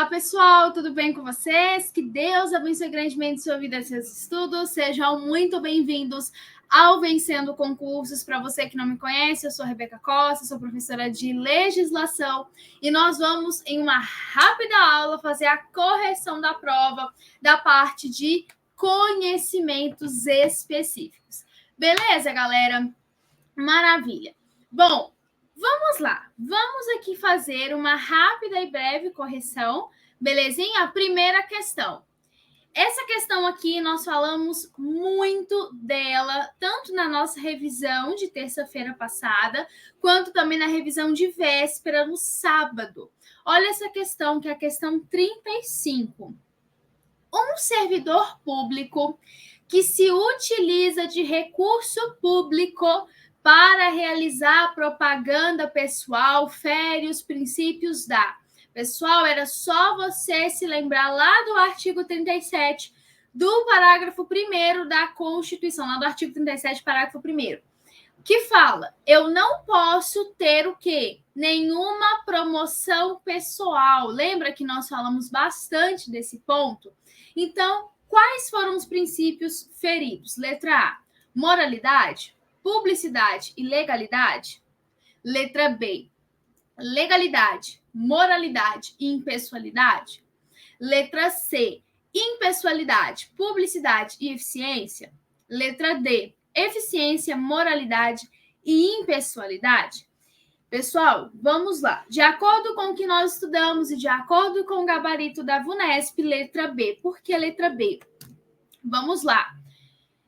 Olá, pessoal, tudo bem com vocês? Que Deus abençoe grandemente sua vida e seus estudos. Sejam muito bem-vindos ao Vencendo Concursos. Para você que não me conhece, eu sou a Rebeca Costa, sou professora de legislação e nós vamos, em uma rápida aula, fazer a correção da prova da parte de conhecimentos específicos. Beleza, galera? Maravilha. Bom, vamos lá. Vamos aqui fazer uma rápida e breve correção. Belezinha? Primeira questão. Essa questão aqui nós falamos muito dela, tanto na nossa revisão de terça-feira passada, quanto também na revisão de véspera no sábado. Olha essa questão, que é a questão 35. Um servidor público que se utiliza de recurso público para realizar propaganda pessoal fere os princípios da... Pessoal, era só você se lembrar lá do artigo 37 do parágrafo 1º da Constituição, lá do artigo 37, parágrafo 1º, que fala, eu não posso ter o quê? Nenhuma promoção pessoal. Lembra que nós falamos bastante desse ponto? Então, quais foram os princípios feridos? Letra A, moralidade, publicidade e legalidade. Letra B, legalidade, moralidade e impessoalidade. Letra C, impessoalidade, publicidade e eficiência. Letra D, eficiência, moralidade e impessoalidade. Pessoal, vamos lá. De acordo com o que nós estudamos e de acordo com o gabarito da VUNESP, letra B. Por que letra B? Vamos lá.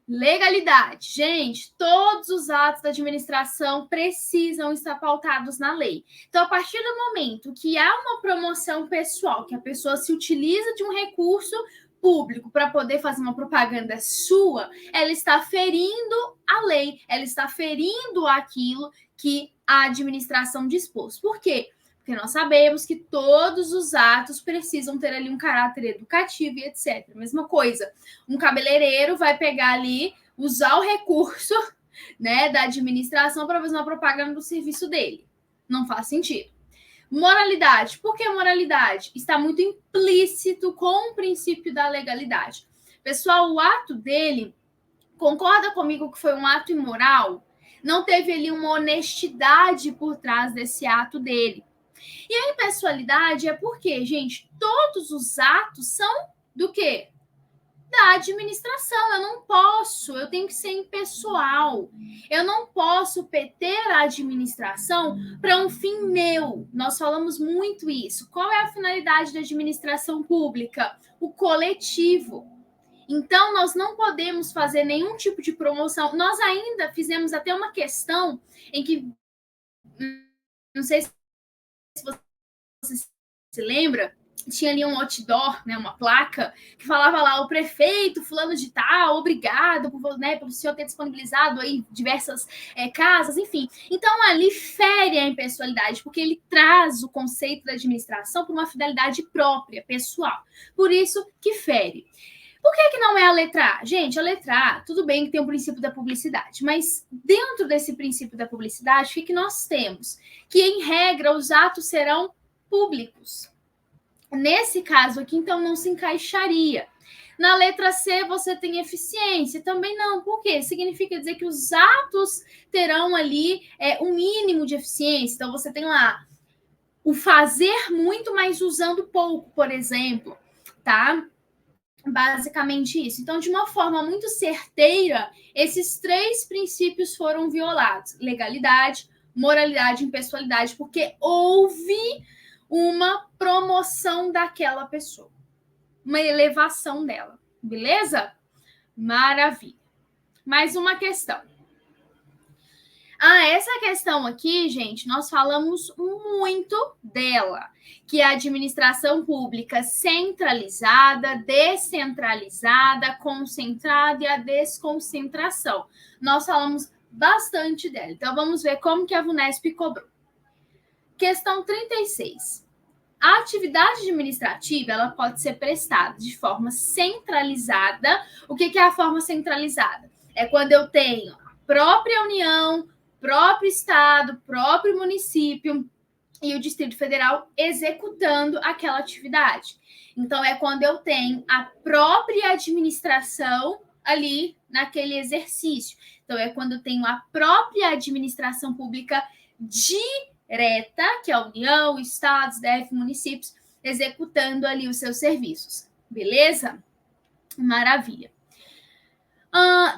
Legalidade. Gente, todos os atos da administração precisam estar pautados na lei. Então, a partir do momento que há uma promoção pessoal, que a pessoa se utiliza de um recurso público para poder fazer uma propaganda sua, ela está ferindo a lei, ela está ferindo aquilo que a administração dispôs. Por quê? Porque nós sabemos que todos os atos precisam ter ali um caráter educativo e etc. Mesma coisa, um cabeleireiro vai pegar ali, usar o recurso, né, da administração para fazer uma propaganda do serviço dele. Não faz sentido. Moralidade. Por que moralidade? Está muito implícito com o princípio da legalidade. Pessoal, o ato dele, concorda comigo que foi um ato imoral? Não teve ali uma honestidade por trás desse ato dele. E a impessoalidade é porque, gente, todos os atos são do quê? Da administração. Eu não posso, eu tenho que ser impessoal. Eu não posso ter a administração para um fim meu. Nós falamos muito isso. Qual é a finalidade da administração pública? O coletivo. Então, nós não podemos fazer nenhum tipo de promoção. Nós ainda fizemos até uma questão em que, não sei se você se lembra, tinha ali um outdoor, né, uma placa, que falava lá, o prefeito fulano de tal, obrigado pelo senhor ter disponibilizado aí diversas casas, enfim. Então, ali fere a impessoalidade, porque ele traz o conceito da administração para uma finalidade própria, pessoal. Por isso que fere. Por que não é a letra A? Gente, a letra A, tudo bem que tem o princípio da publicidade, mas dentro desse princípio da publicidade, o que nós temos? Que, em regra, os atos serão públicos. Nesse caso aqui, então, não se encaixaria. Na letra C, você tem eficiência. Também não. Por quê? Significa dizer que os atos terão ali um mínimo de eficiência. Então, você tem lá o fazer muito, mas usando pouco, por exemplo, tá? Basicamente isso. Então, de uma forma muito certeira, esses três princípios foram violados. Legalidade, moralidade e impessoalidade, porque houve uma promoção daquela pessoa, uma elevação dela, beleza? Maravilha. Mais uma questão. Essa questão aqui, gente, nós falamos muito dela, que é a administração pública centralizada, descentralizada, concentrada e a desconcentração. Nós falamos bastante dela. Então, vamos ver como que a VUNESP cobrou. Questão 36. A atividade administrativa ela pode ser prestada de forma centralizada. O que é a forma centralizada? É quando eu tenho a própria União, próprio estado, próprio município e o Distrito Federal executando aquela atividade. Então, é quando eu tenho a própria administração ali naquele exercício. Então, é quando eu tenho a própria administração pública direta, que é a União, estados, DF, municípios, executando ali os seus serviços. Beleza? Maravilha.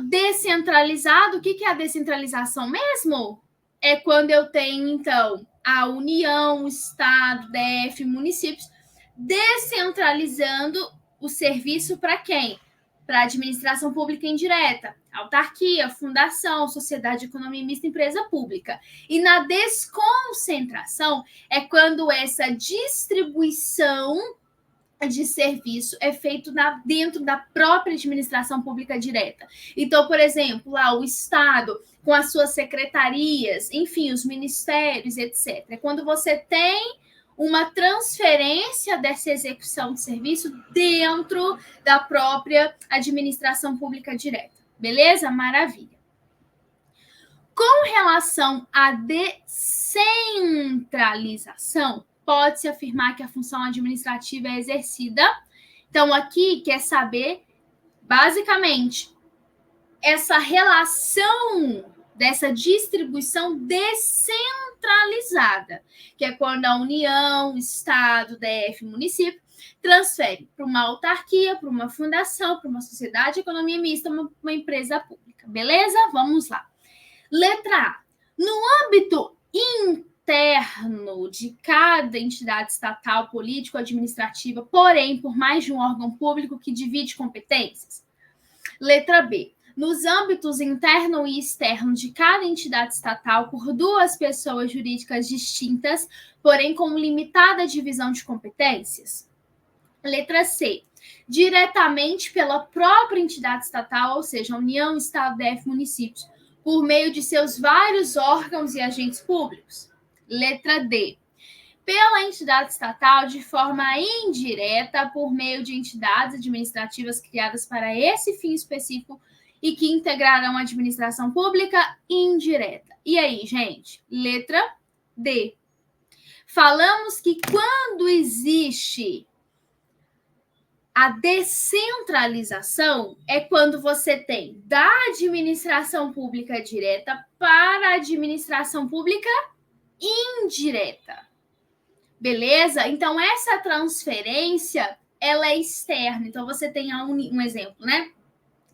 Descentralizado, o que é a descentralização mesmo? É quando eu tenho, então, a União, o Estado, DF, municípios, descentralizando o serviço para quem? Para a administração pública indireta, autarquia, fundação, sociedade de economia mista, empresa pública. E na desconcentração é quando essa distribuição de serviço é feito dentro da própria administração pública direta. Então, por exemplo, lá o Estado, com as suas secretarias, enfim, os ministérios, etc. É quando você tem uma transferência dessa execução de serviço dentro da própria administração pública direta. Beleza? Maravilha. Com relação à descentralização, pode-se afirmar que a função administrativa é exercida. Então, aqui quer saber, basicamente, essa relação dessa distribuição descentralizada, que é quando a União, Estado, DF, município, transfere para uma autarquia, para uma fundação, para uma sociedade de economia mista, uma empresa pública. Beleza? Vamos lá. Letra A. No âmbito interno de cada entidade estatal, político-administrativa, porém por mais de um órgão público que divide competências. Letra B. Nos âmbitos interno e externo de cada entidade estatal por duas pessoas jurídicas distintas, porém com limitada divisão de competências. Letra C. Diretamente pela própria entidade estatal, ou seja, União, Estado, DF, municípios, por meio de seus vários órgãos e agentes públicos. Letra D. Pela entidade estatal de forma indireta, por meio de entidades administrativas criadas para esse fim específico e que integrarão a administração pública indireta. E aí, gente? Letra D. Falamos que quando existe a descentralização é quando você tem da administração pública direta para a administração pública indireta. Beleza? Então, essa transferência, ela é externa. Então, você tem um exemplo, né?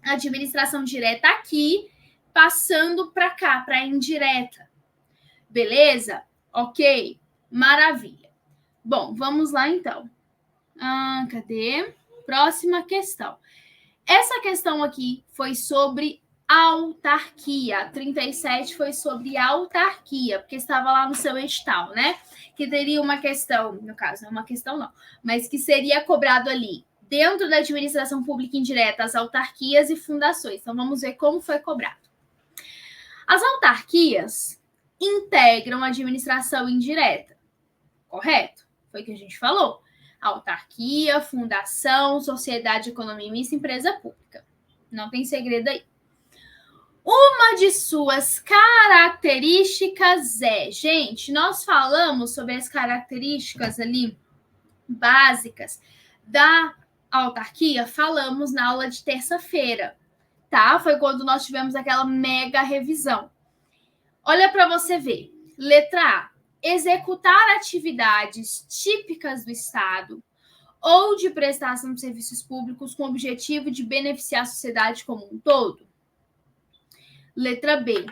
A administração direta aqui, passando para cá, para a indireta. Beleza? Ok? Maravilha. Bom, vamos lá, então. Cadê? Próxima questão. Essa questão aqui foi sobre autarquia. 37 foi sobre autarquia, porque estava lá no seu edital, né? Que teria uma questão, no caso, não é uma questão não, mas que seria cobrado ali, dentro da administração pública indireta, as autarquias e fundações. Então, vamos ver como foi cobrado. As autarquias integram a administração indireta, correto? Foi o que a gente falou. Autarquia, fundação, sociedade de economia mista, empresa pública. Não tem segredo aí. Uma de suas características é, gente, nós falamos sobre as características ali básicas da autarquia, falamos na aula de terça-feira, tá? Foi quando nós tivemos aquela mega revisão. Olha para você ver. Letra A. Executar atividades típicas do Estado ou de prestação de serviços públicos com o objetivo de beneficiar a sociedade como um todo. Letra B.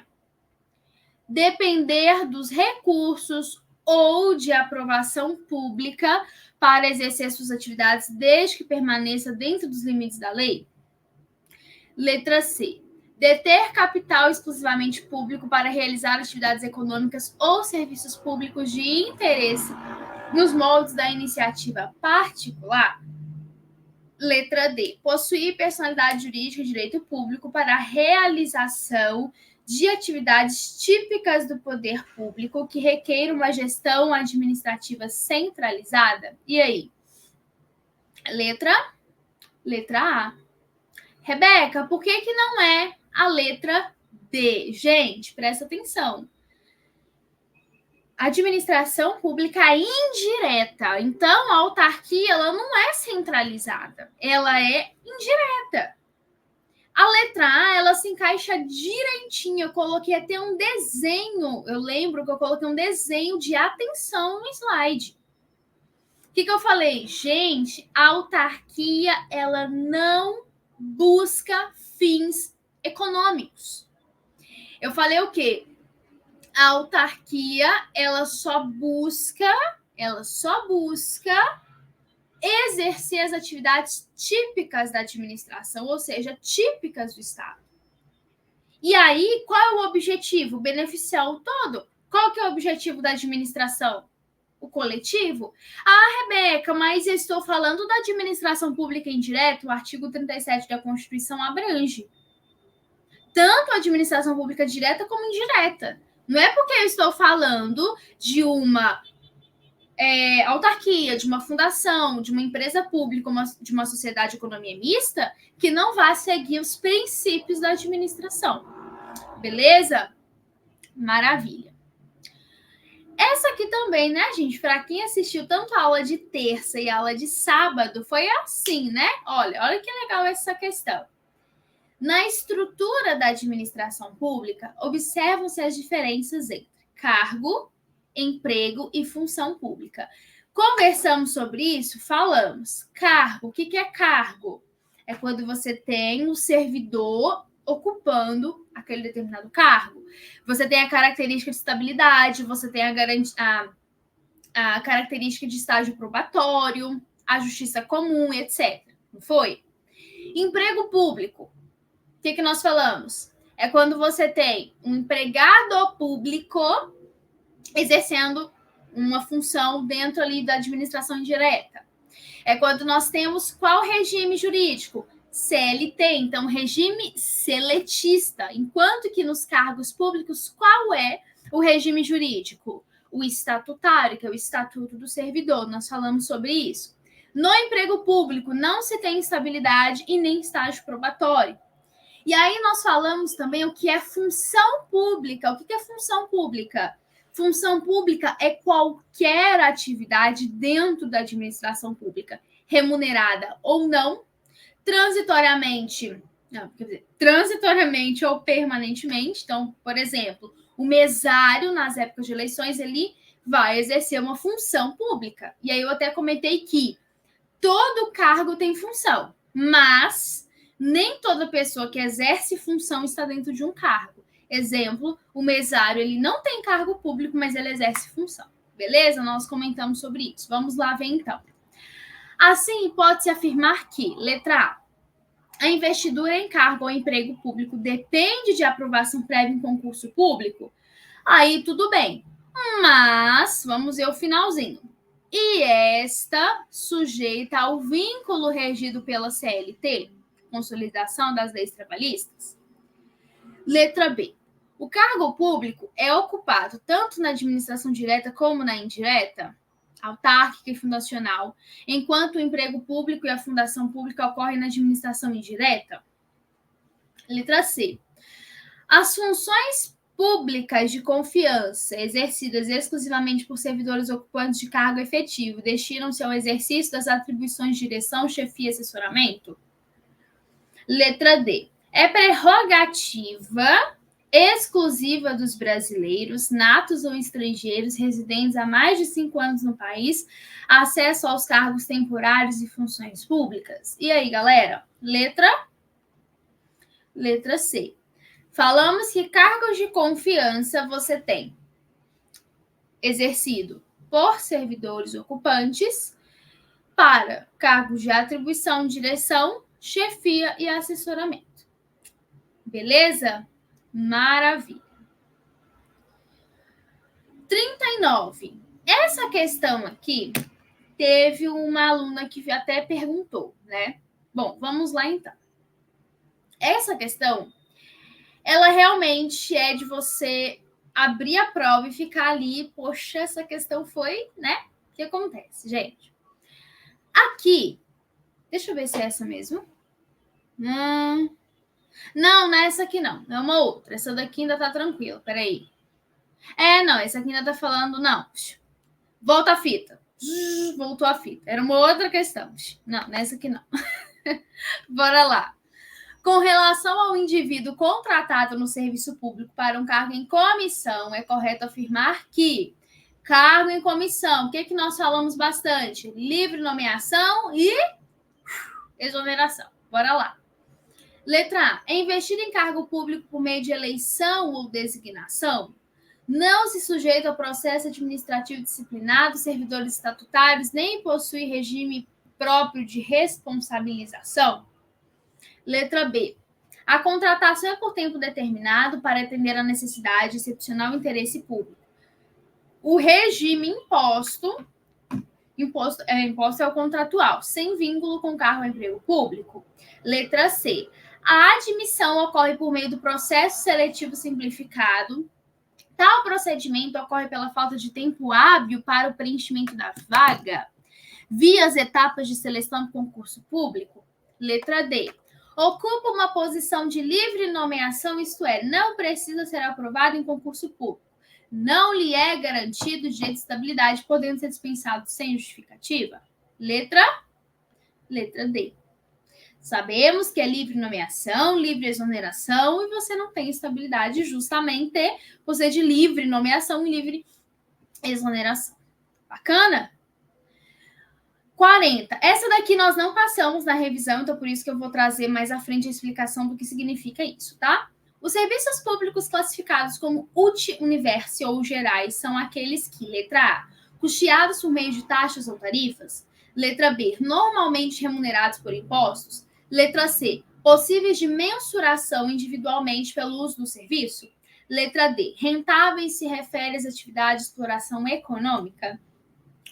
Depender dos recursos ou de aprovação pública para exercer suas atividades desde que permaneça dentro dos limites da lei. Letra C. Deter capital exclusivamente público para realizar atividades econômicas ou serviços públicos de interesse nos moldes da iniciativa particular. Letra D. Possuir personalidade jurídica de direito público para a realização de atividades típicas do poder público que requer uma gestão administrativa centralizada. E aí? Letra A. Rebeca, por que não é a letra D? Gente, presta atenção. administração pública indireta. Então, a autarquia ela não é centralizada, ela é indireta. A letra A, ela se encaixa direitinho. Eu coloquei até um desenho. Eu lembro que eu coloquei um desenho de atenção no slide. O que eu falei? Gente, a autarquia, ela não busca fins econômicos. Eu falei o quê? A autarquia, ela só busca exercer as atividades típicas da administração, ou seja, típicas do Estado. E aí, qual é o objetivo? Beneficiar o todo. Qual que é o objetivo da administração? O coletivo? Ah, Rebeca, mas eu estou falando da administração pública indireta, o artigo 37 da Constituição abrange tanto a administração pública direta como indireta. Não é porque eu estou falando de uma autarquia, de uma fundação, de uma empresa pública, de uma sociedade de economia mista, que não vai seguir os princípios da administração. Beleza? Maravilha. Essa aqui também, né, gente? Para quem assistiu tanto a aula de terça e a aula de sábado, foi assim, né? Olha que legal essa questão. Na estrutura da administração pública, observam-se as diferenças entre cargo, emprego e função pública. Conversamos sobre isso? Falamos. Cargo, o que é cargo? É quando você tem um servidor ocupando aquele determinado cargo. Você tem a característica de estabilidade, você tem a característica de estágio probatório, a justiça comum, etc. Não foi? Emprego público. O que nós falamos? É quando você tem um empregado público exercendo uma função dentro ali da administração indireta. É quando nós temos qual regime jurídico? CLT, então regime seletista. Enquanto que nos cargos públicos, qual é o regime jurídico? O estatutário, que é o Estatuto do Servidor. Nós falamos sobre isso. No emprego público, não se tem estabilidade e nem estágio probatório. E aí nós falamos também o que é função pública. O que é função pública? Função pública é qualquer atividade dentro da administração pública, remunerada ou não, transitoriamente ou permanentemente. Então, por exemplo, o mesário, nas épocas de eleições, ele vai exercer uma função pública. E aí eu até comentei que todo cargo tem função, mas nem toda pessoa que exerce função está dentro de um cargo. Exemplo, o mesário, ele não tem cargo público, mas ele exerce função. Beleza? Nós comentamos sobre isso. Vamos lá ver, então. Assim, pode-se afirmar que, letra A investidura em cargo ou emprego público depende de aprovação prévia em concurso público? Aí, tudo bem. Mas, vamos ver o finalzinho. E esta sujeita ao vínculo regido pela CLT, Consolidação das Leis Trabalhistas? Letra B. O cargo público é ocupado tanto na administração direta como na indireta, autárquica e fundacional, enquanto o emprego público e a fundação pública ocorrem na administração indireta? Letra C. As funções públicas de confiança exercidas exclusivamente por servidores ocupantes de cargo efetivo destinam-se ao exercício das atribuições de direção, chefia e assessoramento? Letra D. É prerrogativa exclusiva dos brasileiros, natos ou estrangeiros, residentes há mais de 5 anos no país, acesso aos cargos temporários e funções públicas? E aí, galera? Letra C. Falamos que cargos de confiança você tem exercido por servidores ocupantes para cargos de atribuição, direção, chefia e assessoramento. Beleza? Maravilha. 39. Essa questão aqui, teve uma aluna que até perguntou, né? Bom, vamos lá então. Essa questão, ela realmente é de você abrir a prova e ficar ali, poxa, essa questão foi, né? O que acontece, gente? Aqui, deixa eu ver se é essa mesmo. Não é essa aqui não, é uma outra. Essa daqui ainda tá tranquila, peraí. Não, esse aqui ainda tá falando, não. Volta a fita. Voltou a fita. Era uma outra questão. Não, nessa aqui não. Bora lá. Com relação ao indivíduo contratado no serviço público para um cargo em comissão, é correto afirmar que cargo em comissão, o que nós falamos bastante? Livre nomeação e exoneração. Bora lá. Letra A. É investido em cargo público por meio de eleição ou designação? Não se sujeita ao processo administrativo disciplinado, servidores estatutários, nem possui regime próprio de responsabilização? Letra B. A contratação é por tempo determinado para atender a necessidade excepcional interesse público. O regime imposto é o contratual, sem vínculo com cargo ou emprego público. Letra C. A admissão ocorre por meio do processo seletivo simplificado. Tal procedimento ocorre pela falta de tempo hábil para o preenchimento da vaga, via as etapas de seleção do concurso público. Letra D. Ocupa uma posição de livre nomeação, isto é, não precisa ser aprovado em concurso público. Não lhe é garantido direito de estabilidade, podendo ser dispensado sem justificativa. Letra D. Sabemos que é livre nomeação, livre exoneração, e você não tem estabilidade justamente por ser de livre nomeação e livre exoneração. Bacana? 40. Essa daqui nós não passamos na revisão, então por isso que eu vou trazer mais à frente a explicação do que significa isso, tá? Os serviços públicos classificados como universo ou gerais são aqueles que, letra A, custeados por meio de taxas ou tarifas. Letra B, normalmente remunerados por impostos. Letra C, possíveis de mensuração individualmente pelo uso do serviço. Letra D, rentáveis se refere às atividades de exploração econômica.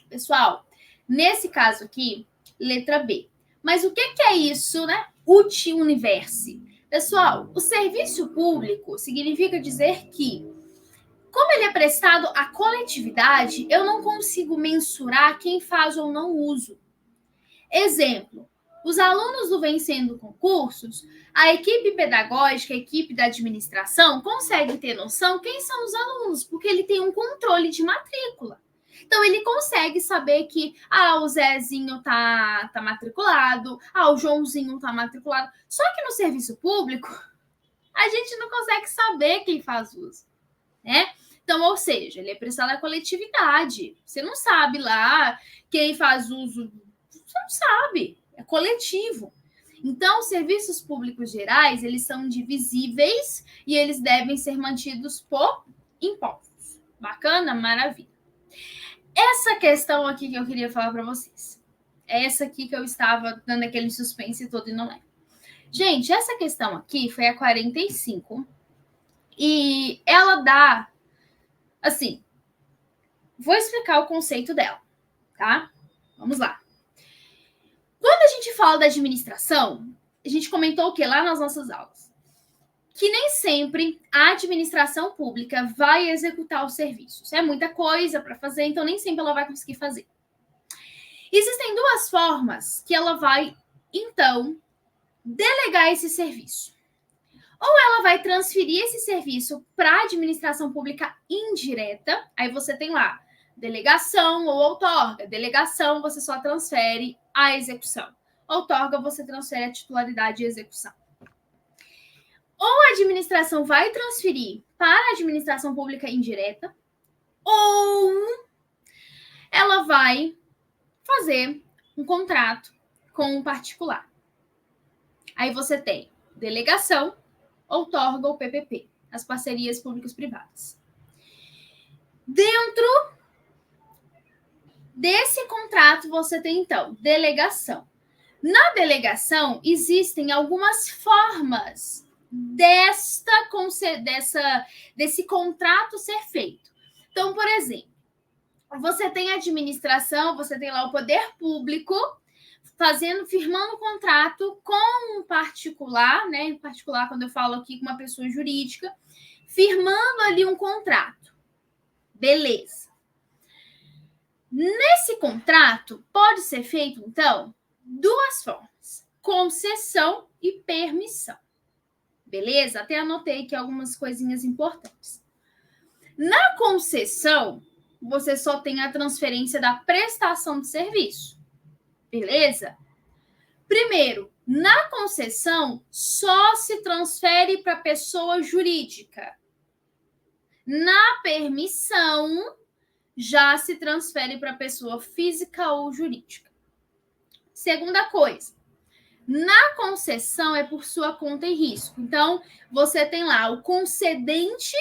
Pessoal, nesse caso aqui, letra B. Mas o que é isso, né? Universo. Pessoal, o serviço público significa dizer que, como ele é prestado à coletividade, eu não consigo mensurar quem faz ou não uso. Exemplo, os alunos do Vencendo Concursos, a equipe pedagógica, a equipe da administração, consegue ter noção quem são os alunos, porque ele tem um controle de matrícula. Então, ele consegue saber que o Zezinho tá matriculado, o Joãozinho tá matriculado. Só que no serviço público, a gente não consegue saber quem faz uso, né? Então, ou seja, ele é prestado à coletividade. Você não sabe lá quem faz uso, você não sabe, é coletivo. Então, os serviços públicos gerais, eles são indivisíveis e eles devem ser mantidos por impostos. Bacana? Maravilha. Essa questão aqui que eu queria falar para vocês. É essa aqui que eu estava dando aquele suspense todo e não lembro. Gente, essa questão aqui foi a 45. E ela dá, assim, vou explicar o conceito dela, tá? Vamos lá. Quando a gente fala da administração, a gente comentou o que lá nas nossas aulas? Que nem sempre a administração pública vai executar os serviços. É muita coisa para fazer, então nem sempre ela vai conseguir fazer. Existem duas formas que ela vai, então, delegar esse serviço. Ou ela vai transferir esse serviço para a administração pública indireta, aí você tem lá delegação ou outorga. Delegação, você só transfere a execução. Outorga, você transfere a titularidade e execução. Ou a administração vai transferir para a administração pública indireta, ou ela vai fazer um contrato com um particular. Aí você tem delegação, outorga ou PPP, as parcerias públicas-privadas. Dentro desse contrato, você tem, então, delegação. Na delegação, existem algumas formas desse contrato ser feito. Então, por exemplo, você tem a administração, você tem lá o poder público firmando contrato com um particular, né? Em particular, quando eu falo aqui com uma pessoa jurídica, firmando ali um contrato. Beleza. Nesse contrato, pode ser feito, então, duas formas: concessão e permissão. Beleza? Até anotei aqui algumas coisinhas importantes. Na concessão, você só tem a transferência da prestação de serviço. Beleza? Primeiro, na concessão, só se transfere para pessoa jurídica. Na permissão, já se transfere para pessoa física ou jurídica. Segunda coisa, na concessão é por sua conta e risco. Então, você tem lá o concedente,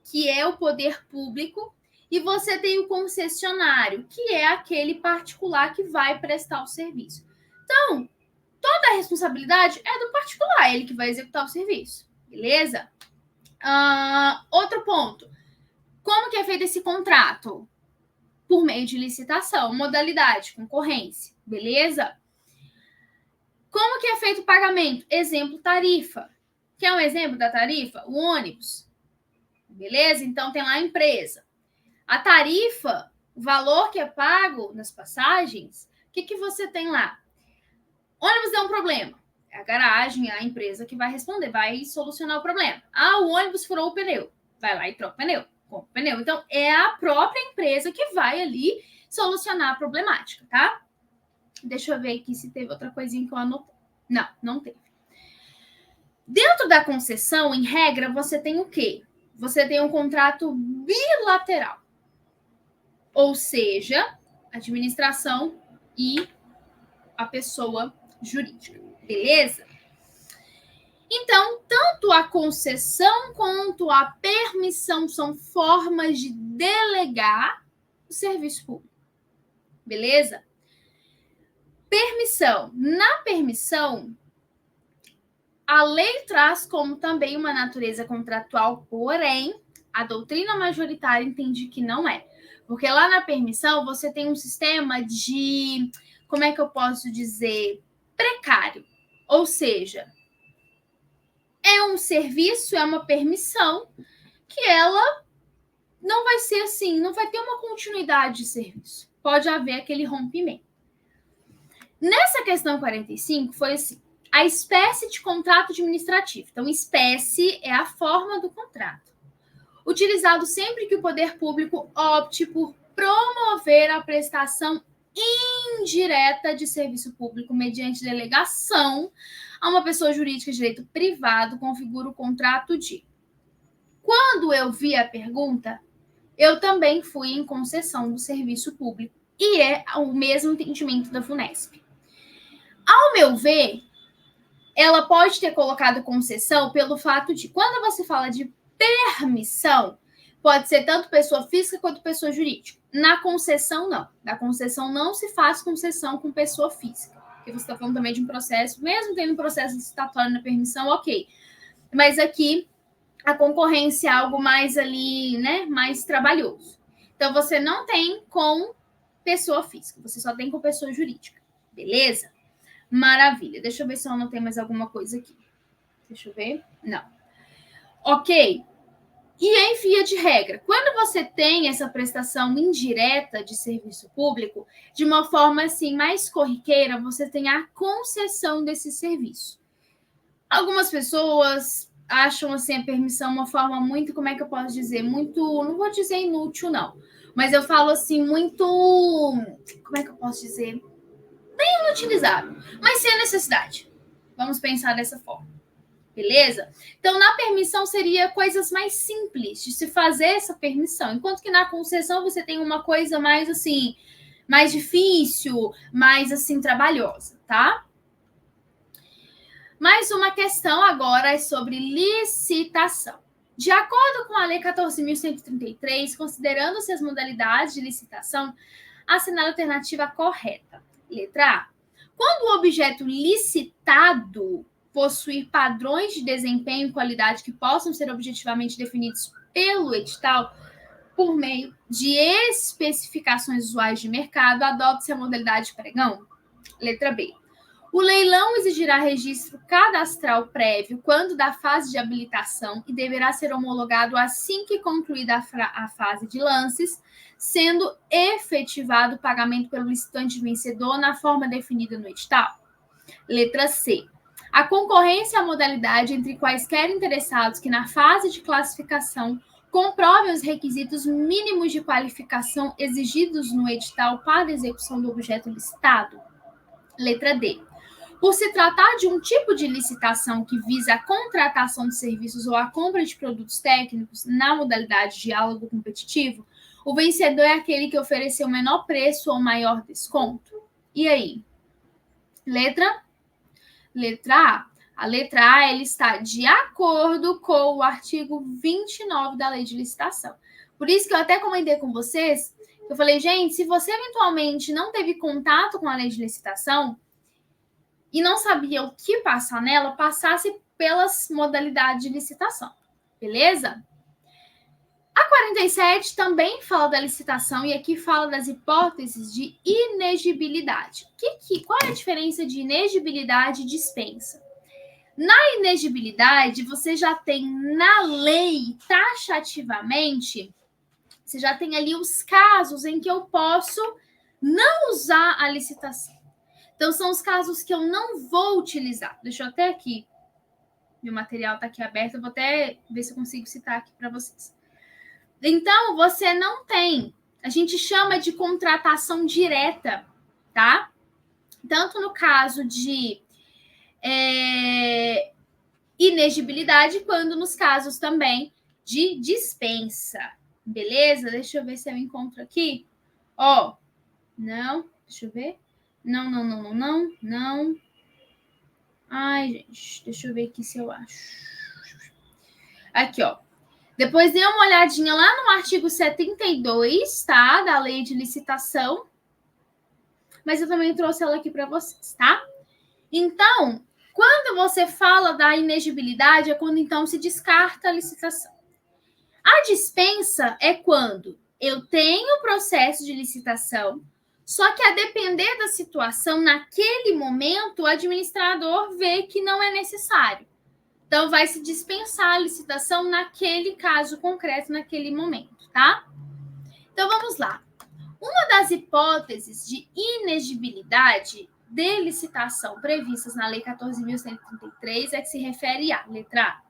que é o poder público, e você tem o concessionário, que é aquele particular que vai prestar o serviço. Então, toda a responsabilidade é do particular, ele que vai executar o serviço, beleza? Outro ponto, como que é feito esse contrato? Por meio de licitação, modalidade, concorrência, beleza? Como que é feito o pagamento? Exemplo, tarifa. Quer um exemplo da tarifa? O ônibus, beleza? Então, tem lá a empresa. A tarifa, o valor que é pago nas passagens, o que você tem lá? Ônibus deu um problema. É a garagem, a empresa que vai responder, vai solucionar o problema. O ônibus furou o pneu. Vai lá e troca o pneu, compra o pneu. Então, é a própria empresa que vai ali solucionar a problemática, tá? Deixa eu ver aqui se teve outra coisinha que eu anotei. Não teve. Dentro da concessão, em regra, você tem o quê? Você tem um contrato bilateral. Ou seja, administração e a pessoa jurídica. Beleza? Então, tanto a concessão quanto a permissão são formas de delegar o serviço público. Beleza? Permissão. Na permissão, a lei traz como também uma natureza contratual, porém, a doutrina majoritária entende que não é. Porque lá na permissão, você tem um sistema de, como é que eu posso dizer, precário. Ou seja, é um serviço, é uma permissão que ela não vai ser assim, não vai ter uma continuidade de serviço. Pode haver aquele rompimento. Nessa questão 45, foi assim, a espécie de contrato administrativo. Então, espécie é a forma do contrato. Utilizado sempre que o poder público opte por promover a prestação indireta de serviço público mediante delegação a uma pessoa jurídica de direito privado, configura o contrato de. Quando eu vi a pergunta, eu também fui em concessão do serviço público e é o mesmo entendimento da FUNESP. Ao meu ver, ela pode ter colocado concessão pelo fato de, quando você fala de permissão, pode ser tanto pessoa física quanto pessoa jurídica. Na concessão, não. Na concessão não se faz concessão com pessoa física. Porque você está falando também de um processo, mesmo tendo um processo licitatório na permissão, ok. Mas aqui, a concorrência é algo mais ali, né, mais trabalhoso. Então, você não tem com pessoa física, você só tem com pessoa jurídica. Beleza? Maravilha. Deixa eu ver se eu anotei mais alguma coisa aqui. Deixa eu ver. Não. Ok. E em via de regra, quando você tem essa prestação indireta de serviço público, de uma forma assim mais corriqueira, você tem a concessão desse serviço. Algumas pessoas acham assim a permissão uma forma muito, como é que eu posso dizer, muito, não vou dizer inútil não, mas eu falo assim muito, como é que eu posso dizer, bem inutilizável, mas sem a necessidade. Vamos pensar dessa forma. Beleza? Então, na permissão seria coisas mais simples de se fazer essa permissão, enquanto que na concessão você tem uma coisa mais assim, mais difícil, mais assim trabalhosa, tá? Mais uma questão agora é sobre licitação. De acordo com a Lei 14.133, considerando-se as modalidades de licitação, assinale a alternativa correta. Letra A. Quando o objeto licitado possuir padrões de desempenho e qualidade que possam ser objetivamente definidos pelo edital por meio de especificações usuais de mercado, adota-se a modalidade pregão. Letra B. O leilão exigirá registro cadastral prévio quando da fase de habilitação e deverá ser homologado assim que concluída a fase de lances, sendo efetivado o pagamento pelo licitante vencedor na forma definida no edital. Letra C. A concorrência é a modalidade entre quaisquer interessados que na fase de classificação Comprove os requisitos mínimos de qualificação exigidos no edital para execução do objeto licitado. Letra D. Por se tratar de um tipo de licitação que visa a contratação de serviços ou a compra de produtos técnicos na modalidade de diálogo competitivo, o vencedor é aquele que ofereceu o menor preço ou maior desconto. E aí? Letra A. A letra A ela está de acordo com o artigo 29 da Lei de Licitação. Por isso que eu até comentei com vocês, eu falei, gente, se você eventualmente não teve contato com a Lei de Licitação e não sabia o que passar nela, passasse pelas modalidades de licitação, beleza? A 47 também fala da licitação e aqui fala das hipóteses de inegibilidade. Qual é a diferença de inegibilidade e dispensa? Na inegibilidade, você já tem na lei, taxativamente, você já tem ali os casos em que eu posso não usar a licitação. Então, são os casos que eu não vou utilizar. Deixa eu até aqui, meu material está aqui aberto, eu vou até ver se eu consigo citar aqui para vocês. Então, você não tem, a gente chama de contratação direta, tá? Tanto no caso de inegibilidade, quanto nos casos também de dispensa, beleza? Deixa eu ver se eu encontro aqui. Ó, não, deixa eu ver. Não. Ai, gente, deixa eu ver aqui se eu acho. Aqui, ó. Depois dê uma olhadinha lá no artigo 72, tá? Da Lei de Licitação. Mas eu também trouxe ela aqui para vocês, tá? Então, quando você fala da inegibilidade, é quando então se descarta a licitação. A dispensa é quando eu tenho o processo de licitação, só que a depender da situação, naquele momento, o administrador vê que não é necessário. Então, vai se dispensar a licitação naquele caso concreto, naquele momento, tá? Então, vamos lá. Uma das hipóteses de inegibilidade de licitação previstas na Lei 14.133 é que se refere à letra A.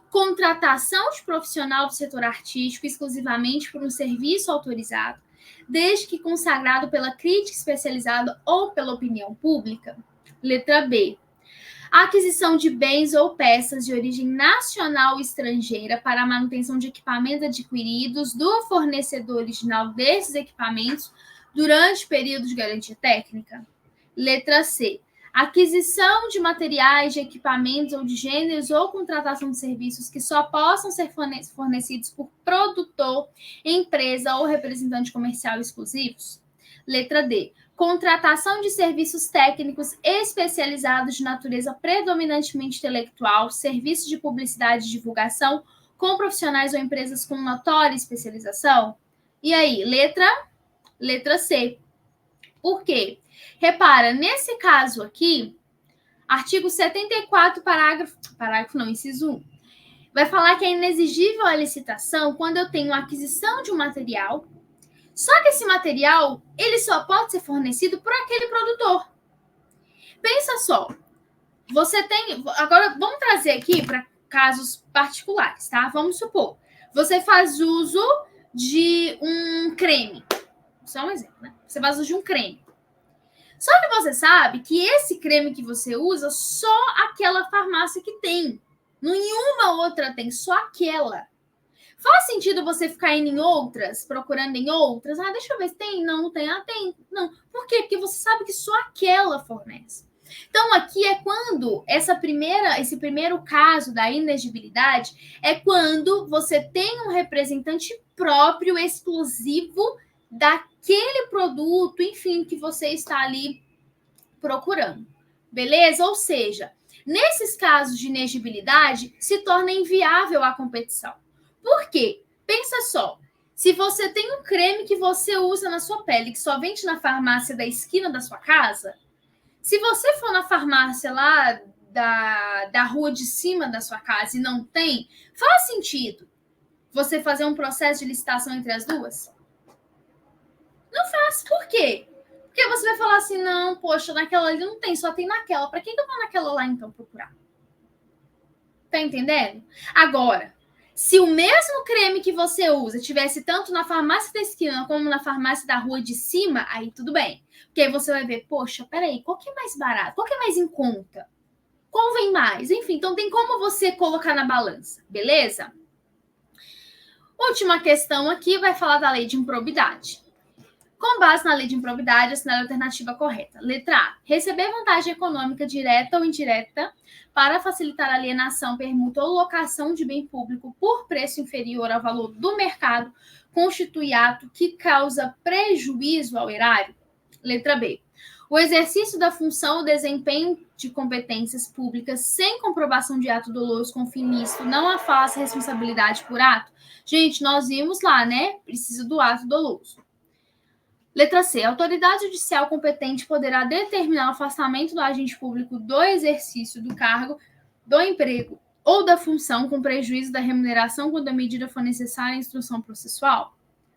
Contratação de profissional do setor artístico exclusivamente por um serviço autorizado, desde que consagrado pela crítica especializada ou pela opinião pública. Letra B. A aquisição de bens ou peças de origem nacional ou estrangeira para a manutenção de equipamentos adquiridos do fornecedor original desses equipamentos durante o período de garantia técnica. Letra C. Aquisição de materiais, de equipamentos ou de gêneros ou contratação de serviços que só possam ser fornecidos por produtor, empresa ou representante comercial exclusivos. Letra D. Contratação de serviços técnicos especializados de natureza predominantemente intelectual, serviços de publicidade e divulgação com profissionais ou empresas com notória especialização. E aí, letra C. Por quê? Repara, nesse caso aqui, artigo 74, inciso 1, vai falar que é inexigível a licitação quando eu tenho a aquisição de um material, só que esse material, ele só pode ser fornecido por aquele produtor. Pensa só, você tem... Agora, vamos trazer aqui para casos particulares, tá? Vamos supor, você faz uso de um creme. Só um exemplo, né? Você faz uso de um creme. Só que você sabe que esse creme que você usa, só aquela farmácia que tem. Nenhuma outra tem, só aquela. Faz sentido você ficar indo em outras, procurando em outras? Ah, deixa eu ver se tem. Não tem. Ah, tem. Não. Por quê? Porque você sabe que só aquela fornece. Então, aqui é quando esse primeiro caso da inegibilidade é quando você tem um representante próprio, exclusivo daquele produto, enfim, que você está ali procurando. Beleza? Ou seja, nesses casos de inegibilidade, se torna inviável a competição. Por quê? Pensa só, se você tem um creme que você usa na sua pele, que só vende na farmácia da esquina da sua casa, se você for na farmácia lá da rua de cima da sua casa e não tem, faz sentido você fazer um processo de licitação entre as duas? Não faz. Por quê? Porque você vai falar assim, não, poxa, naquela ali não tem, só tem naquela. Para que eu vou naquela lá, então, procurar? Tá entendendo? Agora, Se o mesmo creme que você usa tivesse tanto na farmácia da esquina como na farmácia da rua de cima, aí tudo bem. Porque aí você vai ver, poxa, peraí, qual que é mais barato? Qual que é mais em conta? Qual vem mais? Enfim, então tem como você colocar na balança, beleza? Última questão aqui vai falar da lei de improbidade. Com base na lei de improbidade, assinale a alternativa correta. Letra A. Receber vantagem econômica direta ou indireta para facilitar a alienação, permuta ou locação de bem público por preço inferior ao valor do mercado constitui ato que causa prejuízo ao erário. Letra B. O exercício da função ou desempenho de competências públicas sem comprovação de ato doloso com fim lícito não afasta responsabilidade por ato. Gente, nós vimos lá, né? Precisa do ato doloso. Letra C. A autoridade judicial competente poderá determinar o afastamento do agente público do exercício do cargo, do emprego ou da função com prejuízo da remuneração quando a medida for necessária à instrução processual.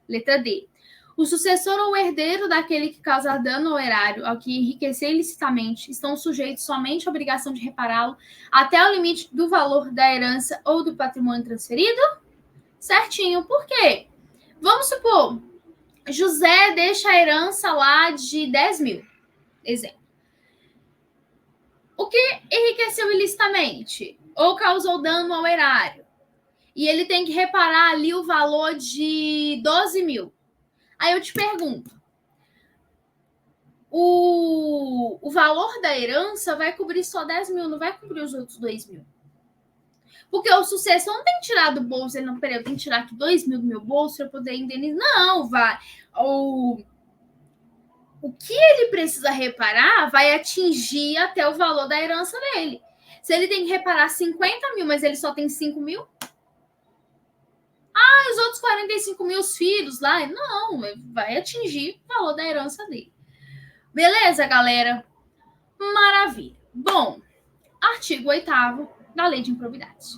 Letra D. O sucessor ou herdeiro daquele que causar dano ao erário ao que enriquecer ilicitamente estão sujeitos somente à obrigação de repará-lo até o limite do valor da herança ou do patrimônio transferido? Certinho. Por quê? Vamos supor, José deixa a herança lá de 10 mil, exemplo. O que enriqueceu ilicitamente ou causou dano ao erário? E ele tem que reparar ali o valor de 12 mil. Aí eu te pergunto, o valor da herança vai cobrir só 10 mil, não vai cobrir os outros 2 mil. Porque o sucessor não tem que tirar do bolso, ele não, peraí, eu tenho que tirar aqui 2 mil do meu bolso para poder indenizar. Não, vai. O que ele precisa reparar vai atingir até o valor da herança dele. Se ele tem que reparar 50 mil, mas ele só tem 5 mil, os outros 45 mil filhos lá, não, vai atingir o valor da herança dele. Beleza, galera? Maravilha. Bom, artigo 8º da Lei de Improbidade.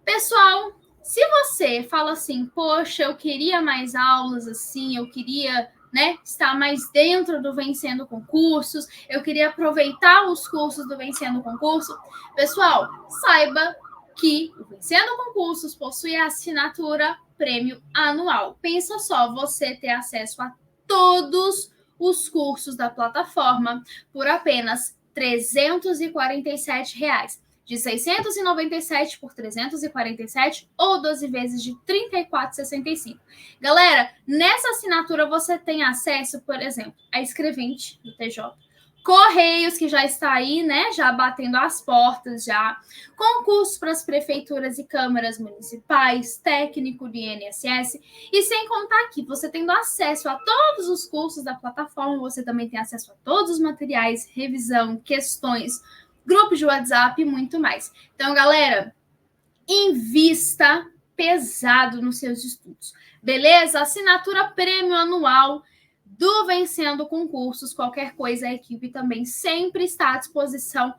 Pessoal, se você fala assim, poxa, eu queria mais aulas assim, eu queria, né, estar mais dentro do Vencendo Concursos, eu queria aproveitar os cursos do Vencendo Concurso, pessoal, saiba que o Vencendo Concursos possui a assinatura prêmio anual. Pensa só, você ter acesso a todos os cursos da plataforma por apenas R$ 347. De 697 por 347 ou 12 vezes de 34,65. Galera, nessa assinatura você tem acesso, por exemplo, a Escrevente do TJ, Correios, que já está aí, né, já batendo as portas, já, concursos para as prefeituras e câmaras municipais, técnico de INSS, e sem contar que você tendo acesso a todos os cursos da plataforma, você também tem acesso a todos os materiais, revisão, questões, grupos de WhatsApp e muito mais. Então, galera, invista pesado nos seus estudos, beleza? Assinatura prêmio anual do Vencendo Concursos. Qualquer coisa, a equipe também sempre está à disposição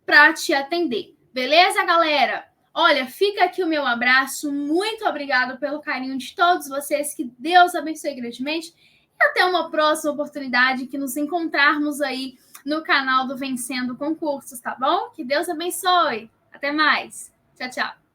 para te atender. Beleza, galera? Olha, fica aqui o meu abraço. Muito obrigado pelo carinho de todos vocês. Que Deus abençoe grandemente. E até uma próxima oportunidade que nos encontrarmos aí no canal do Vencendo Concursos, tá bom? Que Deus abençoe. Até mais. Tchau, tchau.